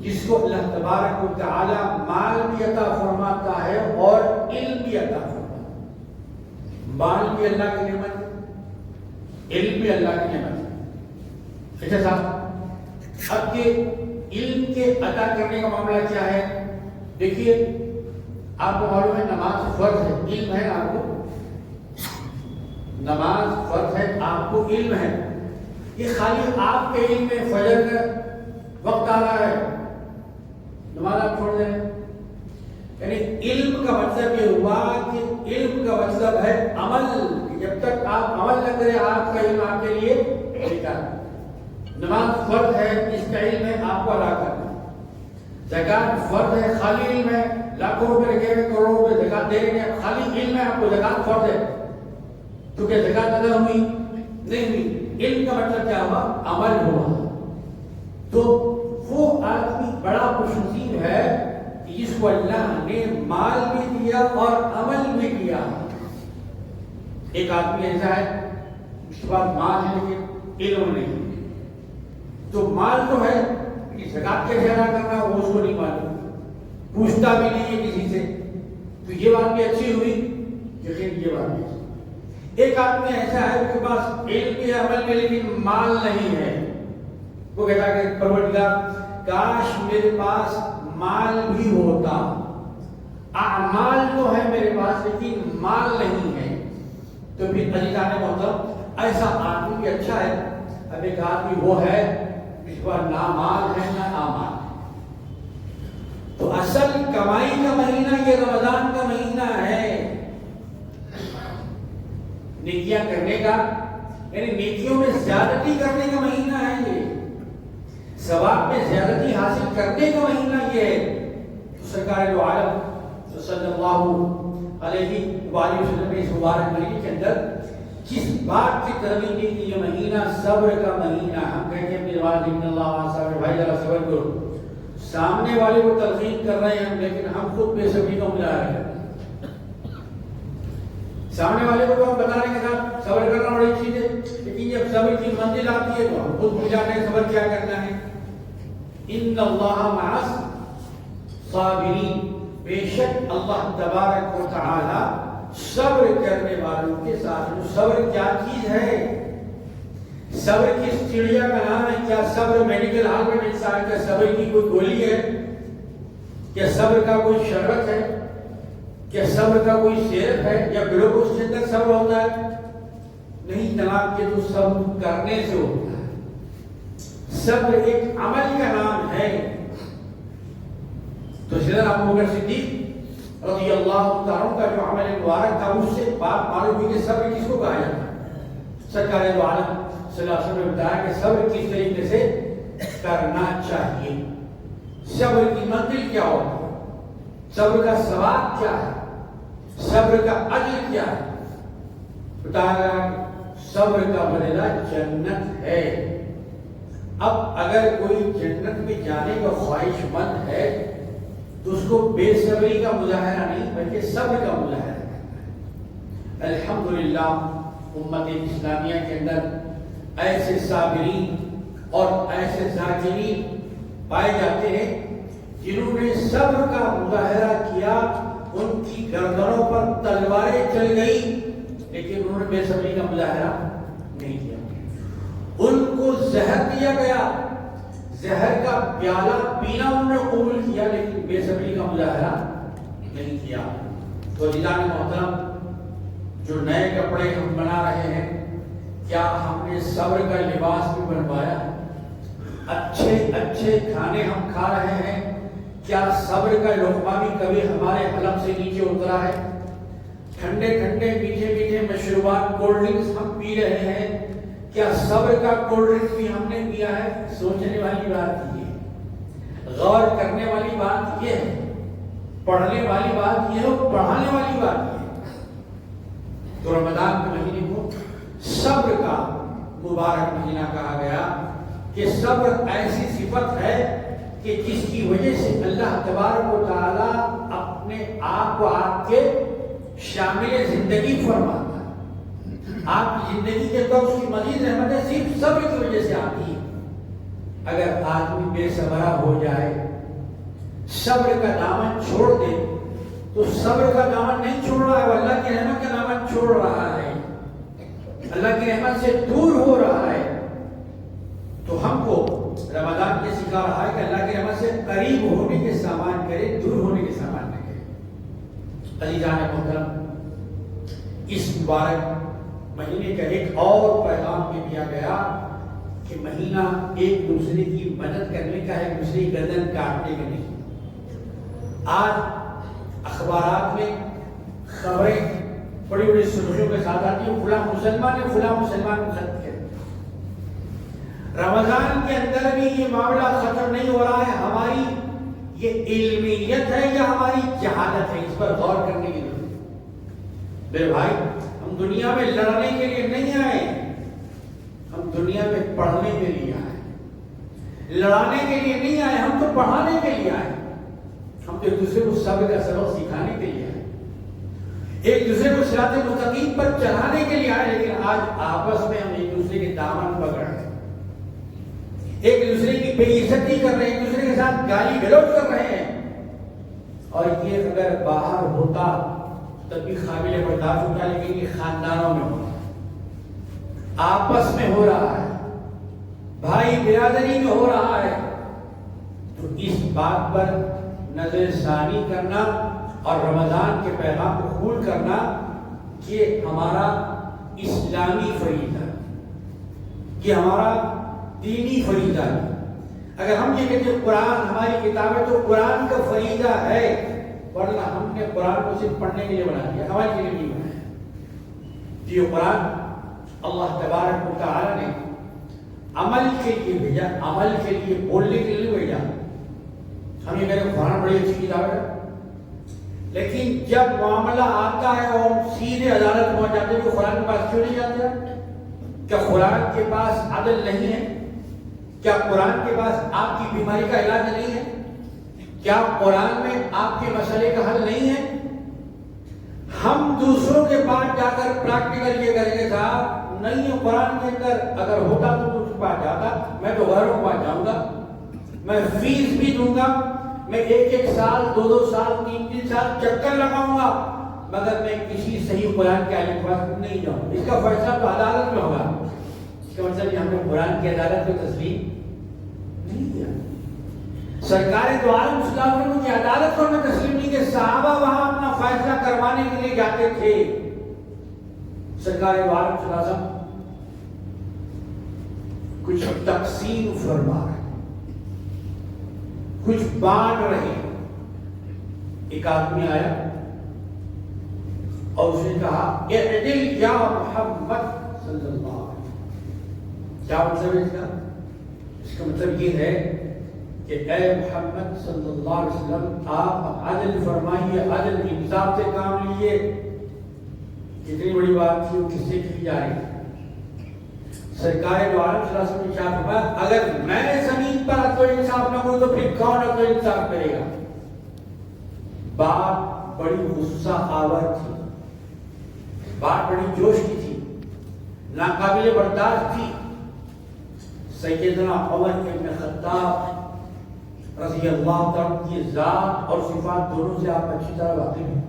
جس کو اللہ تبارک و تعالی مال بھی عطا فرماتا ہے اور علم بھی عطا فرماتا ہے۔ مال بھی اللہ کی نعمت، علم بھی اللہ کی نعمت۔ اچھا صاحب، اب یہ علم کے عطا کرنے کا معاملہ کیا ہے؟ دیکھیے، آپ کو معلوم ہے نماز فرض ہے، علم ہے آپ کو، نماز فرض ہے، آپ کو علم ہے۔ یہ خالی آپ کے علم میں فجر کا وقت آ رہا ہے، نماز آپ چھوڑ دیں، یعنی علم کا مطلب یہ ہوا کہ علم کا مطلب ہے عمل، کہ جب تک آپ عمل نہ کریں آپ کا علم آپ کے لیے بیکار۔ نماز فرض ہے، اس کا علم ہے آپ کو ادا کرنا۔ زکات فرض ہے، خالی علم ہے، لاکھوں روپے رکھے ہوئے کروڑوں روپے زکات دے رہے ہیں، خالی علم ہے آپ کو زکات فرض ہے، تو کیا زکات ادا ہوئی؟ نہیں ہوئی۔ علم کا مطلب کیا ہوا؟ عمل ہوا۔ تو وہ آدمی بڑا خوش نصیب ہے جس کو اللہ نے مال بھی دیا اور عمل بھی دیا۔ ایک آدمی ایسا ہے اس کے پاس مال ہے لیکن علم نہیں، تو مال تو ہے کہ زکات کیسے ادا کرنا وہ اس کو نہیں معلوم، پوچھتا بھی نہیں ہے کسی سے، تو یہ بات بھی اچھی ہوئی، لیکن یہ بات بھی اچھی۔ ایک آدمی ایسا ہے اس کے پاس علم بھی ہے عمل بھی لیکن مال نہیں ہے، وہ کہتا ہے کہ پروردگار کاش میرے پاس مال بھی ہوتا، اعمال تو ہے میرے پاس لیکن مال نہیں ہے۔ تو پھر عزیزان محترم، ایسا آدمی بھی اچھا ہے۔ اب ایک آدمی وہ ہے جس پر نہ مال ہے نہ اعمال۔ تو اصل کمائی کا مہینہ یہ رمضان کا مہینہ ہے، نیکیاں کرنے کا، یعنی نیکیوں میں زیادتی کرنے کا مہینہ ہے، یہ ثواب میں زیادتی حاصل کرنے کا مہینہ یہ ہے۔ تو سرکار دو عالم صلی اللہ علیہ وآلہ وسلم نے اس مبارک مہینے کے اندر جس بات کی ترغیب دی کہ یہ مہینہ صبر کا مہینہ، ہم کہتے ہیں بھائی ذرا صبر کرو، سامنے والے کو تلقین کر رہے ہیں لیکن ہم خود بے صبری کو ملا رہے ہیں۔ سامنے والے کو ہم بتا رہے ہیں کہ صبر کرنا بڑی چیز ہے، لیکن جب صبر کی منزل آتی ہے تو ہم خود بھول جاتے ہیں صبر کیا کرنا ہے۔ ان اللہ مع الصابرین، بے شک اللہ تبارک و تعالی صبر کرنے والوں کے ساتھ۔ صبر کیا چیز ہے؟ صبر کس چڑیا کا نام ہے؟ کیا صبر میڈیکل ہال میں ملتا ہے؟ کیا صبر کی کوئی گولی ہے؟ کیا صبر کا کوئی شربت ہے؟ کیا صبر کا کوئی سیرپ ہے یا گلوکوز کے اندر صبر ہوتا ہے؟ نہیں جناب، یہ تو صبر کرنے سے ہوتا ہے۔ صبر ایک عمل کا نام ہے۔ تو سیدنا ابو بکر صدیق رضی اللہ تعالیٰ کا جو عمل مبارک تھا اس سے بات معلوم ہوئی کہ صبر کس کو کہا جاتا ہے۔ سرکار دو عالم صلی اللہ علیہ وسلم نے بتایا کہ صبر کس طریقے سے کرنا چاہیے، صبر کی منزل کیا ہوتی ہے، صبر کا ثواب کیا ہے، صبر کا اجر کیا ہے۔ بتایا صبر کا بدلہ جنت ہے۔ اب اگر کوئی جنت میں جانے کا خواہش مند ہے تو اس کو بے صبری کا مظاہرہ نہیں بلکہ صبر کا مظاہرہ کرنا ہے۔ الحمدللہ امت اسلامیہ کے اندر ایسے صابرین اور ایسے ذاکرین پائے جاتے ہیں جنہوں نے صبر کا مظاہرہ کیا، ان کی گردنوں پر تلواریں چل گئی لیکن انہوں نے بے صبری کا مظاہرہ نہیں کیا۔ ان کو زہر دیا گیا، زہر کا پیالہ پینا انہوں نے قبول کیا لیکن بے صبری کا مظاہرہ نہیں کیا۔ تو عزیزان محترم، جو نئے کپڑے ہم بنا رہے ہیں، کیا ہم نے صبر کا لباس بھی بنوایا؟ اچھے اچھے کھانے ہم کھا رہے ہیں، کیا صبر کا لقمہ بھی کبھی ہمارے حلق سے نیچے اترا ہے؟ ٹھنڈے ٹھنڈے میٹھے میٹھے مشروبات کولڈ ڈرنکس ہم پی رہے ہیں، کیا صبر کا کولڈ ڈرنک بھی ہم نے پیا ہے؟ سوچنے والی بات یہ ہے، غور کرنے والی بات یہ ہے، پڑھنے والی بات یہ ہے اور پڑھانے والی بات یہ ہے۔ تو رمضان کے مہینے کو صبر کا مبارک مہینہ کہا گیا کہ صبر ایسی صفت ہے کہ جس کی وجہ سے اللہ تبارک و تعالی اپنے آپ کو آپ کے شامل زندگی فرماتا ہے۔ آپ کی زندگی کے تو اس کی مزید رحمتیں صرف صبر کی وجہ سے آتی ہے۔ اگر آدمی بے صبرہ ہو جائے، صبر کا دامن چھوڑ دے تو صبر کا دامن نہیں چھوڑ رہا ہے، وہ اللہ کی رحمت کا دامن چھوڑ رہا ہے، اللہ کی رحمت سے دور ہو رہا ہے۔ تو ہم کو رمضان یہ سکھا رہا ہے کہ اللہ کی رحمت سے قریب ہونے کے سامان کرے، دور ہونے کے سامان نہ کرے۔ عزیزان محترم، اس مبارک مہینے کا ایک اور پیغام یہ دیا گیا کہ مہینہ ایک دوسرے کی مدد کرنے کا ہے، ایک دوسرے کی گردن کاٹنے کا نہیں۔ آج اخبارات میں خبریں بڑی بڑی سرخیوں کے ساتھ آتی ہیں، فلاں مسلمان نے فلاں مسلمان کو قتل کیا۔ رمضان کے اندر بھی یہ معاملہ ختم نہیں ہو رہا ہے۔ ہماری یہ علمیت ہے یا ہماری جہالت ہے، اس پر غور کرنے کی ضرورت ہے۔ میرے بھائی، ہم دنیا میں لڑنے کے لیے نہیں آئے، ہم دنیا میں پڑھنے کے لیے آئے، لڑانے کے لیے نہیں آئے، ہم تو پڑھانے کے لیے آئے۔ ہم تو ایک دوسرے کو صبر کا سبق سکھانے کے لیے آئے، ایک دوسرے کو صراط مستقیم پر چلانے کے لیے آئے، لیکن آج آپس میں ہم ایک دوسرے کے دامن پکڑ رہے ہیں، ایک دوسرے کی بے عزتی کر رہے ہیں، ایک دوسرے کے ساتھ گالی گلوچ کر رہے ہیں۔ اور یہ اگر باہر ہوتا تب بھی قابل برداشت ہوتا، لیکن یہ خاندانوں میں ہوتا، آپس میں ہو رہا ہے، بھائی برادری میں ہو رہا ہے۔ تو اس بات پر نظر ثانی کرنا اور رمضان کے پیغام کو قبول کرنا یہ ہمارا اسلامی فریضہ، یہ ہمارا دینی فریضہ ہے۔ اگر ہم یہ کہتے ہیں قرآن ہماری کتاب ہے تو قرآن کا فریضہ ہے، ورنہ ہم نے قرآن کو صرف پڑھنے کے لیے بنا دیا، ہمارے لیے نہیں بنایا۔ یہ قرآن اللہ تبارک و تعالی نے عمل کے لیے بھیجا، عمل کے لیے، بولنے کے لیے بھیجا۔ ہم یہ کہتے ہیں قرآن بڑی اچھی کتاب ہے، لیکن جب معاملہ آتا ہے اور سیدھے عدالت پہنچ جاتے ہیں تو قرآن کے پاس کیوں نہیں جاتے؟ کیا قرآن کے پاس عدل نہیں ہے؟ کیا قرآن کے پاس آپ کی بیماری کا علاج نہیں ہے؟ کیا قرآن میں آپ کے مسئلے کا حل نہیں ہے؟ ہم دوسروں کے پاس جا کر پریکٹیکل یہ کریں گے صاحب نہیں ہے قرآن کے اندر، اگر ہوتا تو اس کے پاس جاتا، میں تو غیروں کے پاس جاؤں گا، میں فیس بھی دوں گا، میں ایک ایک سال، دو دو سال، تین تین سال چکر لگاؤں گا، مگر میں کسی صحیح قرآن کے عالم کے پاس نہیں جاؤں۔ اس کا فیصلہ تو عدالت میں ہوگا۔ اس کا مطلب ہم نے قرآن کی عدالت کو تسلیم نہیں کیا۔ سرکار دو عالم صلی اللہ علیہ وسلم کی عدالت کو ہم نے تسلیم نہیں کیا۔ صحابہ وہاں اپنا فیصلہ کروانے کے لیے جاتے تھے، سرکار دو عالم صلی اللہ علیہ وسلم کچھ تقسیم فرما رہے، کچھ بانٹ رہے۔ ایک آدمی آیا اور اس نے کہا اعدل یا محمد صلی اللہ علیہ وسلم۔ کیا مطلب ہے اس کا؟ اس کا مطلب یہ ہے کہ اے محمد صلی اللہ علیہ وسلم آپ عدل فرمائیے، عدل انصاف سے کام لیجیے۔ کتنی بڑی بات تھی وہ کس سے کی جا رہی ہے؟ سرکار دو عالم صلی اللہ علیہ وسلم نے ارشاد فرمایا اگر میں زمین پر عدل و انصاف نہ کروں تو پھر کون عدل و انصاف کرے گا؟ بات بڑی غصہ آور تھی، بات بڑی جوش کی تھی، ناقابل برداشت تھی۔ سیدنا عمر بن خطاب رضی اللہ تعالیٰ کی ذات اور صفات دونوں سے آپ اچھی طرح واقف ہیں،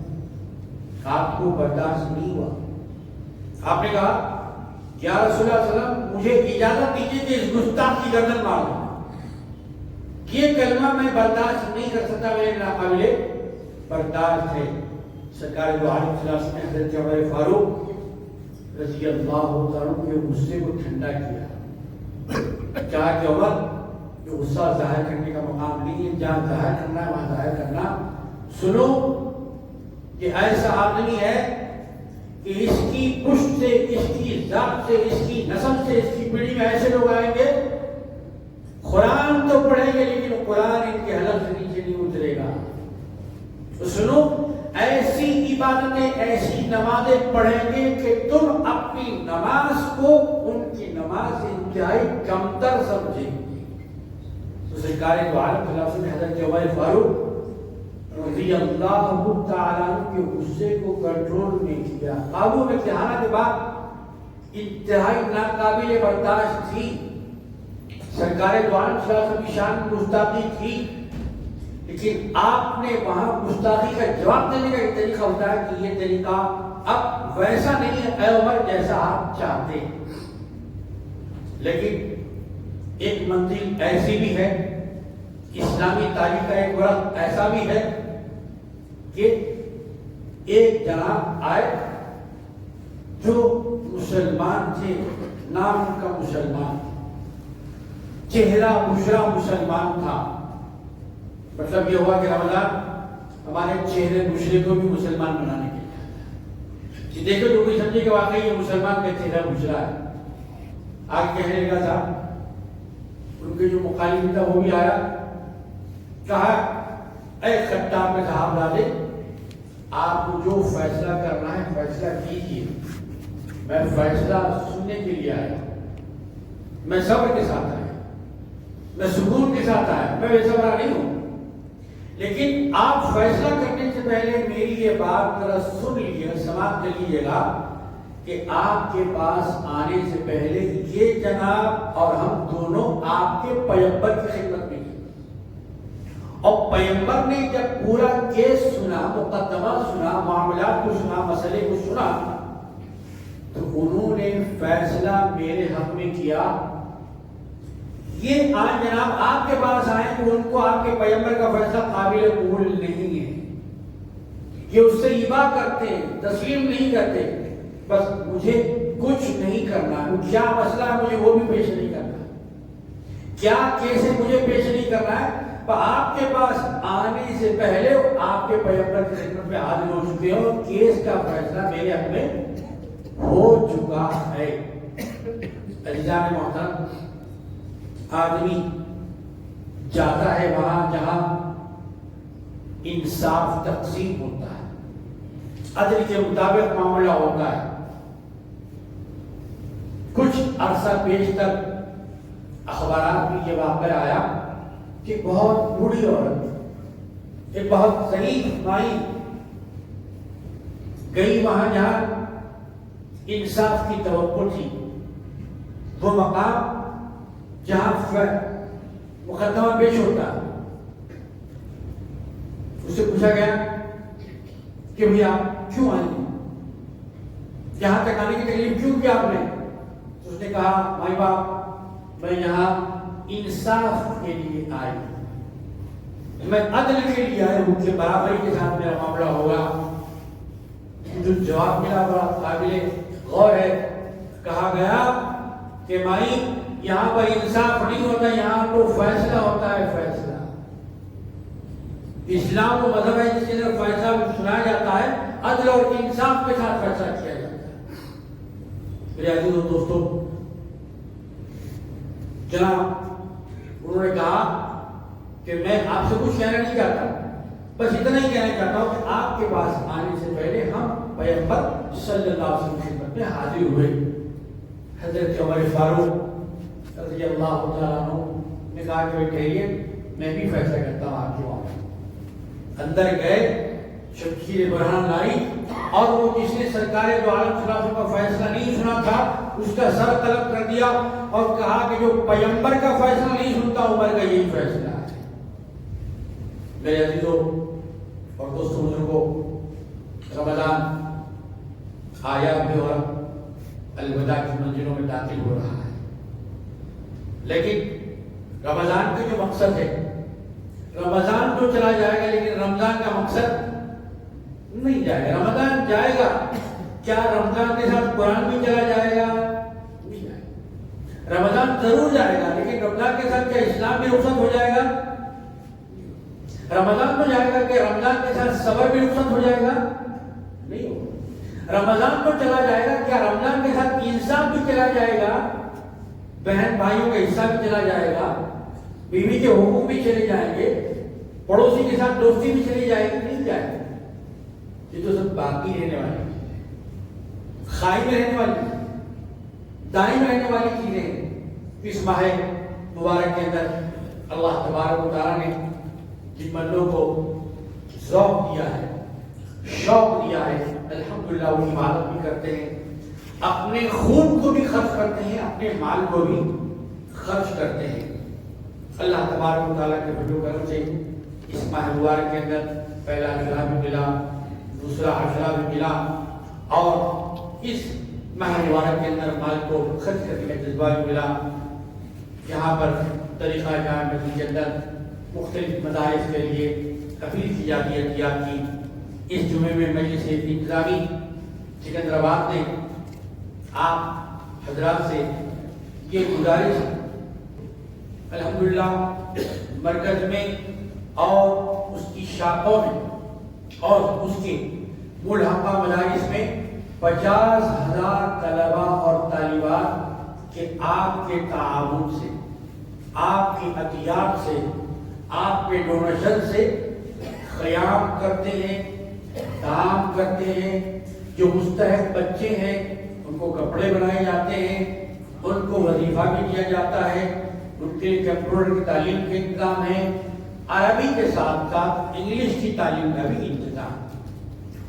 آپ کو برداشت نہیں ہوا۔ آپ نے کہا یا رسول اللہ صلی اللہ علیہ وسلم مجھے اجازت دیجیے کہ اس گستاخ کی گردن مار دوں، یہ کلمہ میں برداشت نہیں کر سکتا، میرے ناقابل برداشت ہے۔ سرکار دو عالم صلی اللہ علیہ وسلم نے حضرت عمر فاروق رضی اللہ تعالیٰ کے غصے کو ٹھنڈا کیا، کہا کہ عمر جو غصہ ظاہر کرنے کا مقام نہیں ہے، جہاں ظاہر کرنا ہے وہاں ظاہر کرنا۔ سنو کہ ایسا آدمی ہے کہ اس کی پشت سے، اس کی ذات سے، اس کی نسل سے، اس کی پیڑھی میں ایسے لوگ آئیں گے قرآن تو پڑھیں گے لیکن قرآن ان کے حلق سے نیچے نہیں اترے گا۔ تو سنو، ایسی عبادتیں، ایسی نمازیں پڑھیں گے کہ تم اپنی نماز کو ان کی نماز سے انتہائی کمتر سمجھیں گے۔ تو سرکار دو عالم صلی اللہ علیہ وسلم نے حضرت عمر فاروق رضی اللہ تعالیٰ کے غصے کو کنٹرول میں کیا، قابو میں کیا۔ حالانکہ بات انتہائی ناقابل برداشت تھی، سرکار دو عالم صلی اللہ علیہ وسلم کی شان میں گستاخی تھی، لیکن آپ نے وہاں گستاخی کا جواب دینے کا ایک طریقہ ہوتا ہے کہ یہ طریقہ اب ویسا نہیں ہے اے عمر جیسا آپ چاہتے، لیکن ایک منزل ایسی بھی ہے، اسلامی تاریخ کا ایک ورق ایسا بھی ہے کہ ایک جناب آئے جو مسلمان تھے، نام ان کا مسلمان، چہرہ بشرا مسلمان تھا۔ مطلب یہ ہوا کہ رمضان ہمارے چہرے بشرے کو بھی مسلمان بنانے کے لیے جی دیکھو تو کوئی سمجھے کہ واقعی یہ مسلمان کا چہرہ بشرا ہے۔ آگے کہنے لگا تھا، ان کے جو مخالف تھا وہ بھی آیا، کہا اے خطاب میں صاحب لالے، آپ کو جو فیصلہ کرنا ہے فیصلہ کیجیے، میں فیصلہ سننے کے لیے آیا، میں صبر کے ساتھ آیا، میں سکون کے ساتھ آیا، میں بے صبرا نہیں ہوں، لیکن آپ فیصلہ کرنے سے پہلے میری یہ بات ذرا سن لیجیے، سماعت کر لیجیے گا کہ آپ کے پاس آنے سے پہلے یہ جناب اور ہم دونوں آپ کے پیغمبر کی خدمت میں گئے، اور پیغمبر نے جب پورا کیس سنا، مقدمہ سنا، معاملات کو سنا، مسئلے کو سنا، تو انہوں نے فیصلہ میرے حق میں کیا۔ یہ آج جناب آپ کے پاس آئے تو ان کو آپ کے پیغمبر کا فیصلہ قابل قبول نہیں ہے، یہ اس سے ابا کرتے ہیں، تسلیم نہیں کرتے، بس مجھے کچھ نہیں کرنا، کیا مسئلہ ہے مجھے وہ بھی پیش نہیں کرنا، کیا کیسے مجھے پیش نہیں کرنا ہے، آپ کے پاس آنے سے پہلے آپ کے پیغمبر کی خدمت میں حاضر ہو چکے ہو، کیس کا فیصلہ میرے حق میں ہو چکا ہے۔ عزیزان محترم، آدمی جاتا ہے وہاں جہاں انصاف تقسیم ہوتا ہے، عدل کے مطابق معاملہ ہوتا ہے۔ کچھ عرصہ پیش تک اخبارات میں یہ واقعہ آیا کہ بہت بوڑھی عورت، ایک بہت ضعیف مائی گئی وہاں جہاں انصاف کی توقع تھی، وہ مقام جہاں مقدمہ پیش ہوتا ہے۔ اس سے پوچھا گیا کہ بھئی آپ کیوں آئے ہیں، یہاں تک آنے کی تکلیف کیوں کیا آپ نے؟ اس نے کہا مائی باپ، میں یہاں انصاف کے لیے آئی ہوں، میں عدل کے لیے آئی ہوں کہ برابری کے ساتھ میرا معاملہ ہوگا۔ جو جواب ملا بڑا قابل غور ہے، کہا گیا کہ مائی یہاں پر انصاف نہیں ہوتا، یہاں تو فیصلہ ہوتا ہے، فیصلہ۔ اسلام وہ مذہب ہے جس کے اندر فیصلہ سنایا جاتا ہے، عدل اور انصاف کے ساتھ فیصلہ کیا جاتا ہے۔ میرے عزیز و دوستو، جناب انہوں نے کہا کہ میں آپ سے کچھ کہنا نہیں چاہتا، بس اتنا ہی کہنا چاہتا ہوں کہ آپ کے پاس آنے سے پہلے ہم پیغمبر صلی اللہ علیہ وسلم کی خدمت میں حاضر ہوئے. حضرت عمر فاروق رضی اللہ تعالیٰ عنہ نے کہا کہ ٹھہریے میں بھی فیصلہ کرتا ہوں آپ کے وہاں. اندر گئے, شمشیر برہان لائی اور وہ جس نے سرکار دو عالم صلی اللہ علیہ وسلم کا فیصلہ نہیں سنا تھا اس کا سر طلب کر دیا اور کہا کہ جو پیغمبر کا فیصلہ نہیں سنتا عمر کا یہی فیصلہ ہے. میرے عزیزوں اور دوستوں بزرگوں, رمضان آیا بھی اور الوداع کی منزلوں میں داخل ہو رہا ہے, لیکن رمضان کا جو مقصد ہے, رمضان تو چلا جائے گا لیکن رمضان کا مقصد نہیں جائے گا. رمضان جائے گا, کیا رمضان کے ساتھ قرآن بھی چلا جائے گا؟ نہیں جائے گا. رمضان ضرور جائے گا لیکن رمضان کے ساتھ کیا اسلام بھی رخصت ہو جائے گا؟ رمضان تو جائے گا کہ رمضان کے ساتھ صبر بھی رخصت ہو جائے گا؟ نہیں ہوگا. رمضان تو چلا جائے گا, کیا رمضان کے ساتھ انصاف بھی چلا جائے گا؟ بہن بھائیوں کا حصہ بھی چلا جائے گا, بیوی کے حقوق بھی چلے جائیں گے, پڑوسی کے ساتھ دوستی بھی چلی جائے گی؟ نہیں جائے گی. یہ تو سب باقی رہنے والی چیزیں, قائم رہنے والی, دائم رہنے والی چیزیں. اس ماہ مبارک کے اندر اللہ تبارک و تعالیٰ نے جن بندوں کو ذوق دیا ہے, شوق دیا ہے, الحمدللہ وہ عبادت بھی کرتے ہیں, اپنے خون کو بھی خرچ کرتے ہیں, اپنے مال کو بھی خرچ کرتے ہیں. اللہ تبارک و تعالیٰ کے فضل و کرم سے اس ماہ مبارک کے اندر پہلا عشرہ بھی ملا, دوسرا عشرہ بھی ملا, اور اس ماہ مبارک کے اندر مال کو خرچ کرنے کا جذبہ بھی ملا. یہاں پر طریقہ جامع مسجد کے اندر مختلف مدارس کے لیے اپیل کی جاتی ہے عطیات کی. اس جمعے میں مجلس انتظامی سکندرآباد نے آپ حضرات سے یہ گزارش الحمدللہ مرکز میں اور اس کی شاخوں میں اور اس کے ملحقہ مدارس میں 50,000 طلباء اور طالبات کے آپ کے تعاون سے, آپ کی عطیات سے, آپ کے ڈونیشن سے قیام کرتے ہیں, کام کرتے ہیں. جو مستحق بچے ہیں ان کو کپڑے بنائے جاتے ہیں, ان کو وظیفہ بھی دیا جاتا ہے, ان کے کمپیوٹر کی تعلیم کے انتظام ہے, عربی کے ساتھ ساتھ انگلش کی تعلیم کا بھی انتظام,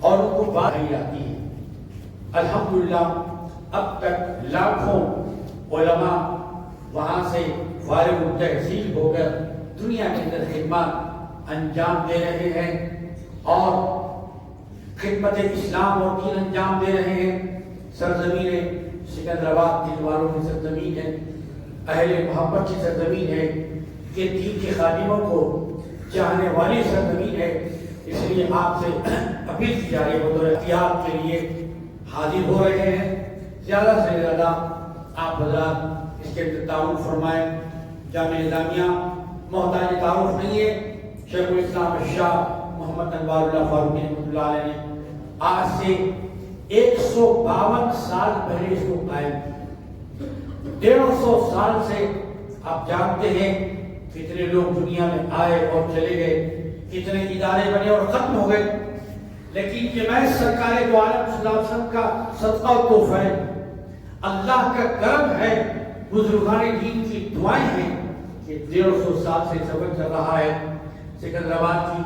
اور ان کو بات دی جاتی ہے. الحمدللہ اب تک لاکھوں علماء وہاں سے فارغ التحصیل ہو کر دنیا کے اندر خدمات انجام دے رہے ہیں اور خدمت اسلام اور دین انجام دے رہے ہیں. سرزمین سکندرآباد دل والوں کی سرزمین ہے, اہل محبت کی سرزمین ہے, کہ دین کے خادموں کو چاہنے والی سرزمین ہے. اس لیے آپ سے اپیل کی جا رہی ہے بطور احتیاط کے لیے حاضر ہو رہے ہیں. زیادہ سے زیادہ آپ حضرات اس کے اندر تعاون فرمائیں. جامعہ نظامیہ محتاج تعارف نہیں ہے. شیخ الاسلام شاہ محمد انوار اللہ فاروقی رحمۃ اللہ علیہ نے آج سے 152 سال پہلے اس کو قائم کیا. 150 سال سے آپ جانتے ہیں کتنے لوگ دنیا میں آئے اور چلے گئے, کتنے ادارے بنے اور ختم ہو گئے, لیکن یہ میں سرکار دو عالم صلی اللہ علیہ وسلم کا صدقہ و تحفہ ہے, اللہ کا کرم ہے, بزرگان دین کی دعائیں ہیں کہ 150 سال سے سفر چل رہا ہے. سکندرآباد کی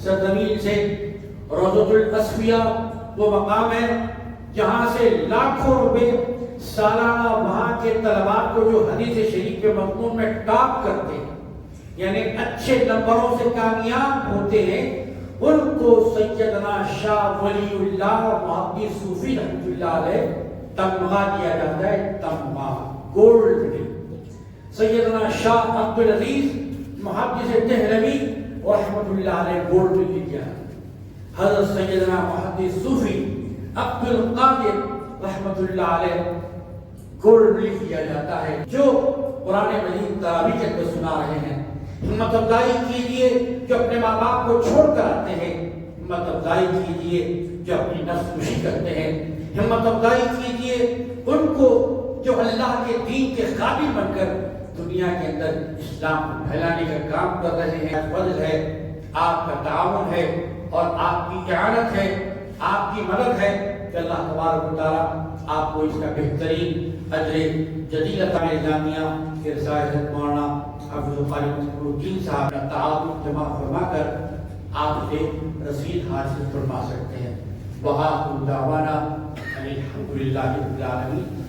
سرزمین سے روضۃ الاصفیاء وہ مقام ہے جہاں سے لاکھوں روپے سالانہ وہاں کے طلباء کو جو حدیث شریف کے مضمون میں ٹاپ کرتے ہیں, یعنی اچھے نمبروں سے کامیاب ہوتے ہیں, ان کو سیدنا شاہ ولی اللہ محدث صوفی رحمۃ اللہ علیہ تمغہ دیا جاتا ہے, تمغہ گولڈ. سیدنا شاہ عبدالعزیز محدث دہلوی رحمۃ اللہ علیہ گولڈ میں دیا. حضرت سیدنا محدث صوفی عبد القادر رحمۃ اللہ علیہ گولڈ میں دیا جاتا ہے. جو قرآن مجید تراویح کے اندر سنا رہے ہیں, ہمت افزائی کیجیے جو اپنے ماں باپ کو چھوڑ کر آتے ہیں, ہمت افزائی کیجیے جو اپنی نفس کشی کرتے ہیں, ہمت افزائی کیجیے ان کو جو اللہ کے دین کے قابل بن کر دنیا کے اندر اسلام کو پھیلانے کا کام کر رہے ہیں. فضل ہے آپ کا تعاون ہے اور آپ کی اعانت ہے، آپ کی مدد ہے کہ اللہ تبارک و تعالیٰ آپ کو اس کا بہترین اجر جزیل عطا جامعہ ارشاد حضرت مولانا حافظ قاری الدین صاحب کا تعاون جمع فرما کر آپ سے رسید حاصل فرما سکتے ہیں۔ وآخر دعوانا الحمد للہ رب العالمین۔